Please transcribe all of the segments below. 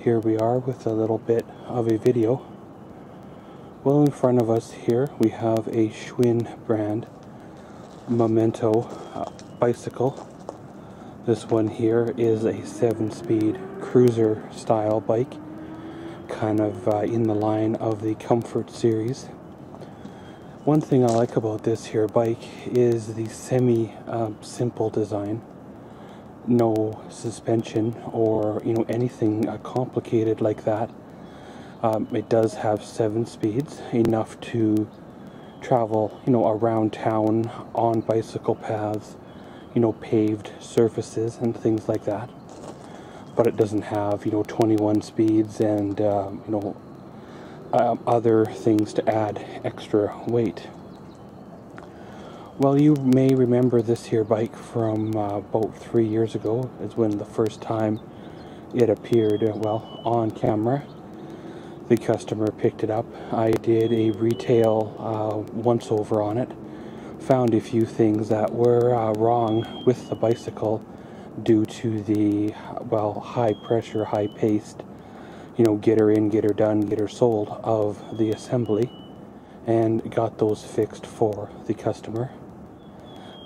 Here we are with a little bit of a video. Well, in front of us here we have a Schwinn brand memento bicycle. This one here is a 7-speed cruiser style bike, kind of in the line of the Comfort series. One thing I like about this here bike is the simple design. No suspension or anything complicated like that. It does have 7 speeds, enough to travel around town on bicycle paths, paved surfaces and things like that. But it doesn't have 21 speeds and other things to add extra weight. Well, you may remember this here bike from about 3 years ago is when the first time it appeared, well, on camera. The customer picked it up. I did a retail once over on it. Found a few things that were wrong with the bicycle due to the, well, high pressure, high paced, get her in, get her done, get her sold of the assembly, and got those fixed for the customer.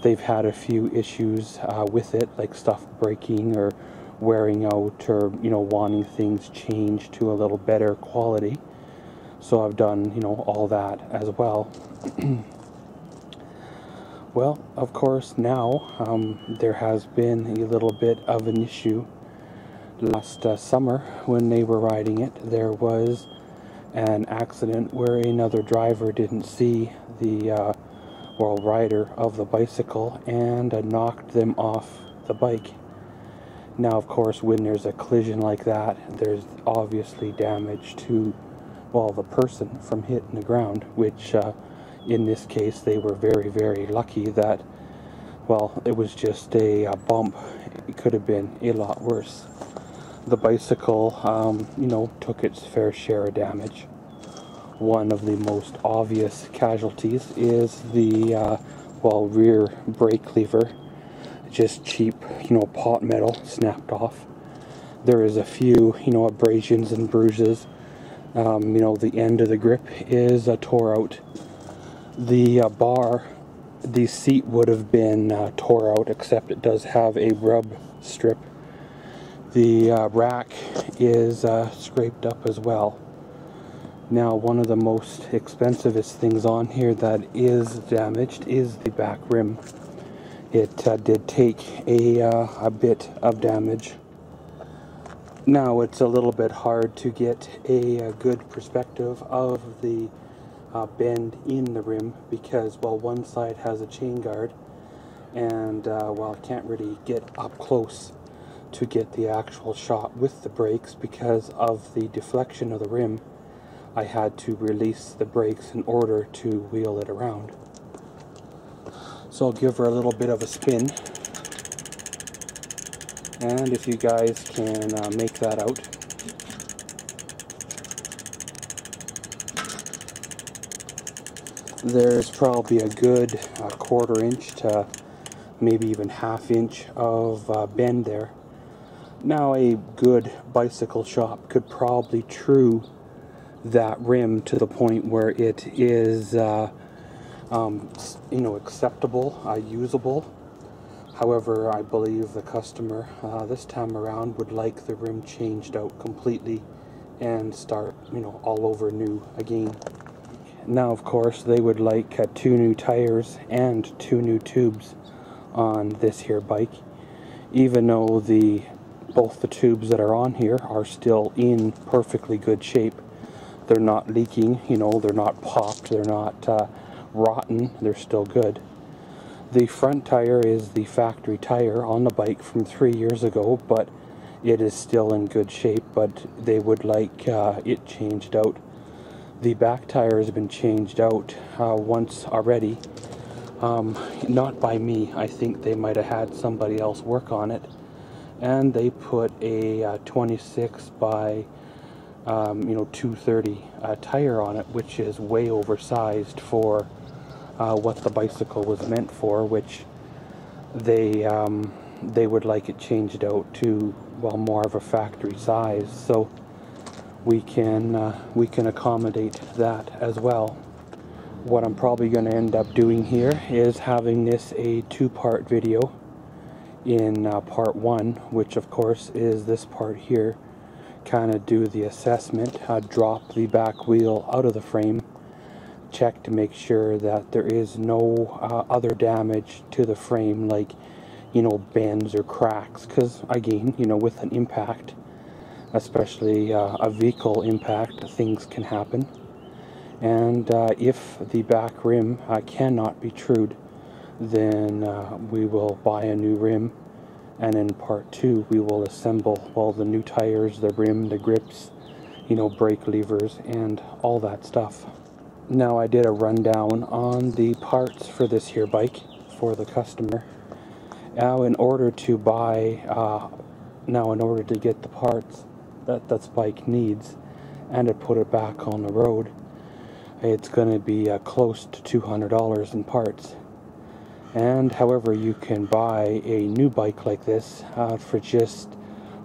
They've had a few issues with it, like stuff breaking or wearing out, or wanting things changed to a little better quality. So I've done all that as well. Well, of course now there has been a little bit of an issue. Last summer when they were riding it, there was an accident where another driver didn't see the rider of the bicycle and knocked them off the bike. Now, of course, when there's a collision like that, there's obviously damage to, well, the person from hitting the ground, which in this case they were very, very lucky that, well, it was just a bump. It could have been a lot worse. The bicycle, took its fair share of damage. One of the most obvious casualties is the, rear brake lever. Just cheap, pot metal snapped off. There is a few, abrasions and bruises. The end of the grip is tore out. The bar, the seat would have been tore out, except it does have a rub strip. The rack is scraped up as well. Now, one of the most expensivest things on here that is damaged is the back rim. It did take a bit of damage. Now, it's a little bit hard to get a good perspective of the bend in the rim because, well, one side has a chain guard and, I can't really get up close to get the actual shot with the brakes because of the deflection of the rim. I had to release the brakes in order to wheel it around. So I'll give her a little bit of a spin. And if you guys can make that out. There's probably a good 1/4 inch to maybe even 1/2 inch of bend there. Now, a good bicycle shop could probably true that rim to the point where it is acceptable, usable. However, I believe the customer this time around would like the rim changed out completely and start all over new again. Now, of course, they would like 2 new tires and 2 new tubes on this here bike, even though both the tubes that are on here are still in perfectly good shape. They're not leaking, they're not popped, they're not rotten, they're still good. The front tire is the factory tire on the bike from 3 years ago, but it is still in good shape, but they would like it changed out. The back tire has been changed out once already, not by me. I think they might have had somebody else work on it, and they put a 26 by 230 tire on it, which is way oversized for what the bicycle was meant for, which they would like it changed out to, well, more of a factory size. So we can accommodate that as well. What I'm probably going to end up doing here is having this a two-part video. In part one, which of course is this part here, kind of do the assessment, drop the back wheel out of the frame, check to make sure that there is no other damage to the frame, like, you know, bends or cracks, because again, you know, with an impact, especially a vehicle impact, things can happen. And if the back rim cannot be trued, then we will buy a new rim, and in part two we will assemble all the new tires, the rim, the grips, you know, brake levers and all that stuff. Now, I did a rundown on the parts for this here bike for the customer. Now, in order to get the parts that this bike needs and to put it back on the road, it's going to be close to $200 in parts. And however, you can buy a new bike like this for just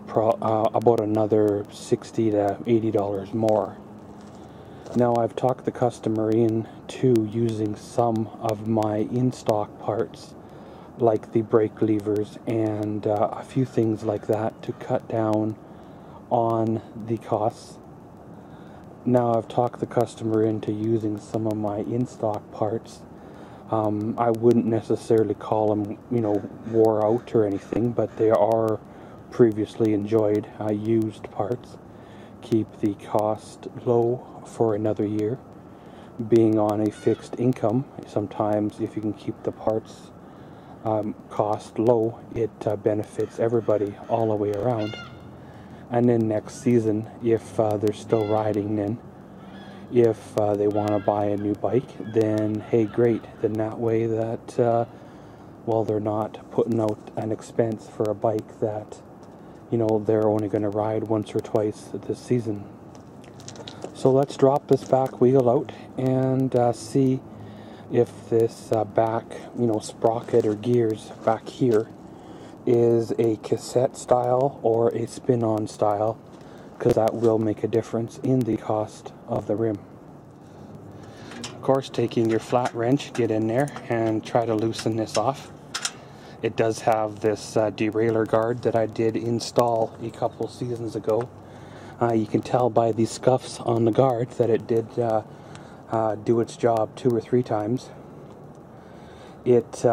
about another $60 to $80 more. Now, I've talked the customer into using some of my in-stock parts, like the brake levers and a few things like that, to cut down on the costs. Now, I've talked the customer into using some of my in-stock parts. I wouldn't necessarily call them, you know, wore out or anything, but they are previously enjoyed used parts. Keep the cost low for another year. Being on a fixed income, sometimes if you can keep the parts cost low, it benefits everybody all the way around. And then next season, if they're still riding, then if they want to buy a new bike, then hey, great. Then that way that, well, they're not putting out an expense for a bike that, you know, they're only going to ride once or twice this season. So let's drop this back wheel out and see if this back, you know, sprocket or gears back here is a cassette style or a spin-on style, because that will make a difference in the cost of the rim. Of course, taking your flat wrench, get in there and try to loosen this off. It does have this derailleur guard that I did install a couple seasons ago. You can tell by the scuffs on the guard that it did do its job 2 or 3 times. It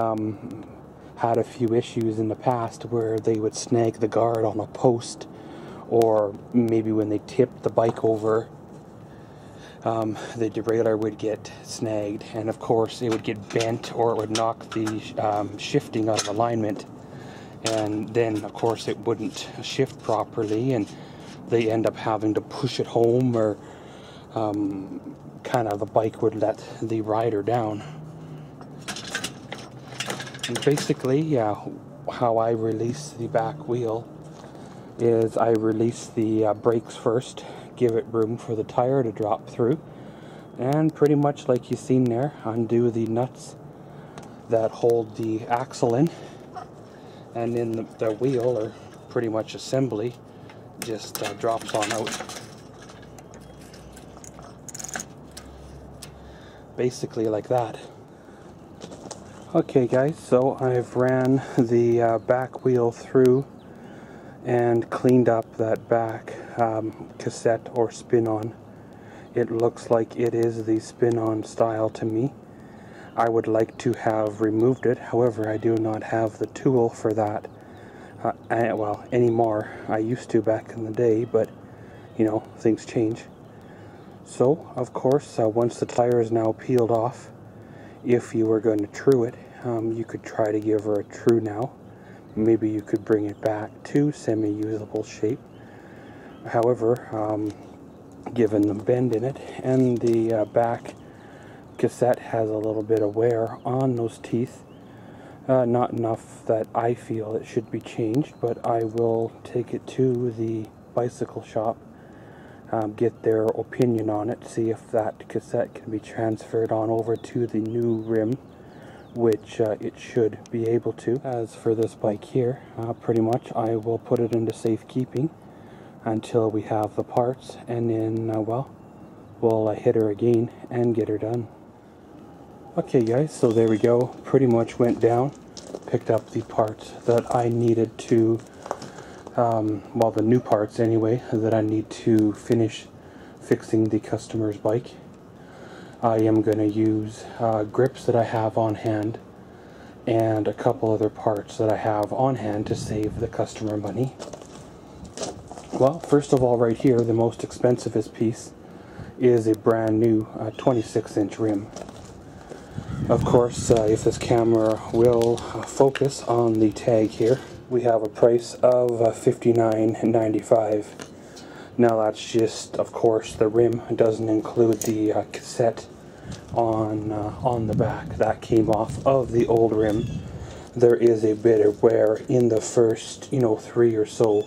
had a few issues in the past where they would snag the guard on a post, or maybe when they tipped the bike over, the derailleur would get snagged, and of course it would get bent, or it would knock the shifting out of alignment, and then of course it wouldn't shift properly, and they end up having to push it home, or kind of the bike would let the rider down. And basically, yeah, how I release the back wheel is I release the brakes first, give it room for the tire to drop through, and pretty much like you've seen there, undo the nuts that hold the axle in, and then the wheel, or pretty much assembly, just drops on out. Basically like that. Okay guys, so I've ran the back wheel through and cleaned up that back cassette or spin-on. It looks like it is the spin-on style to me. I would like to have removed it, however I do not have the tool for that well, anymore. I used to back in the day, but you know, things change. So of course, once the tire is now peeled off, if you were going to true it, you could try to give her a true now. Maybe you could bring it back to semi-usable shape. However, given the bend in it, and the back cassette has a little bit of wear on those teeth, not enough that I feel it should be changed, but I will take it to the bicycle shop, get their opinion on it, see if that cassette can be transferred on over to the new rim, which it should be able to. As for this bike here, pretty much I will put it into safekeeping until we have the parts, and then well, we'll hit her again and get her done. Okay guys, so there we go. Pretty much went down, picked up the parts that I needed to, well, the new parts anyway, that I need to finish fixing the customer's bike. I am going to use grips that I have on hand and a couple other parts that I have on hand to save the customer money. Well, first of all, right here, the most expensivest piece is a brand new 26-inch rim. Of course, if this camera will focus on the tag here, we have a price of $59.95. Now that's just, of course, the rim. It doesn't include the cassette on the back. That came off of the old rim. There is a bit of wear in the first, 3 or so,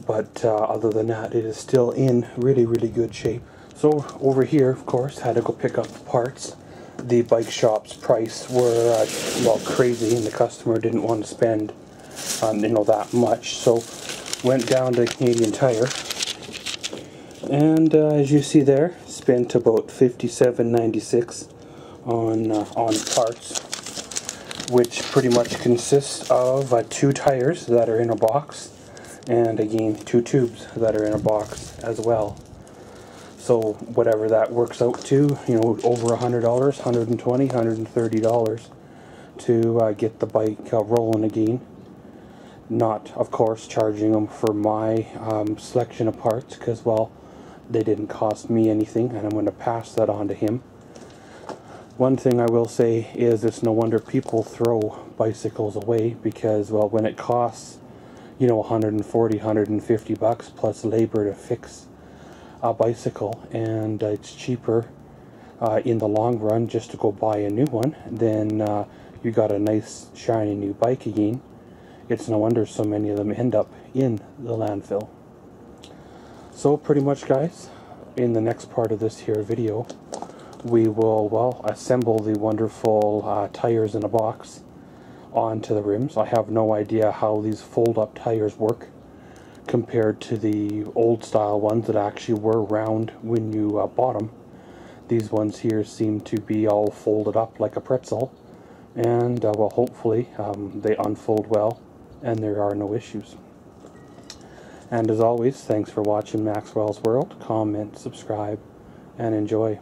but other than that, it is still in really, really good shape. So over here, of course, had to go pick up the parts. The bike shop's price were, well, crazy, and the customer didn't want to spend, that much. So went down to Canadian Tire, and as you see there, spent about $57.96 on parts, which pretty much consists of 2 tires that are in a box, and again 2 tubes that are in a box as well. So whatever that works out to, over $100, $120, $130 to get the bike rolling again. Not, of course, charging them for my selection of parts, because, well, they didn't cost me anything, and I'm going to pass that on to him. One thing I will say is it's no wonder people throw bicycles away, because, well, when it costs, $140, $150 plus labor to fix a bicycle, and it's cheaper in the long run just to go buy a new one, then you got a nice shiny new bike again. It's no wonder so many of them end up in the landfill. So pretty much, guys, in the next part of this here video, we will, well, assemble the wonderful tires in a box onto the rims. I have no idea how these fold-up tires work compared to the old style ones that actually were round when you bought them. These ones here seem to be all folded up like a pretzel, and well, hopefully they unfold well and there are no issues. And as always, thanks for watching Maxwell's World. Comment, subscribe, and enjoy.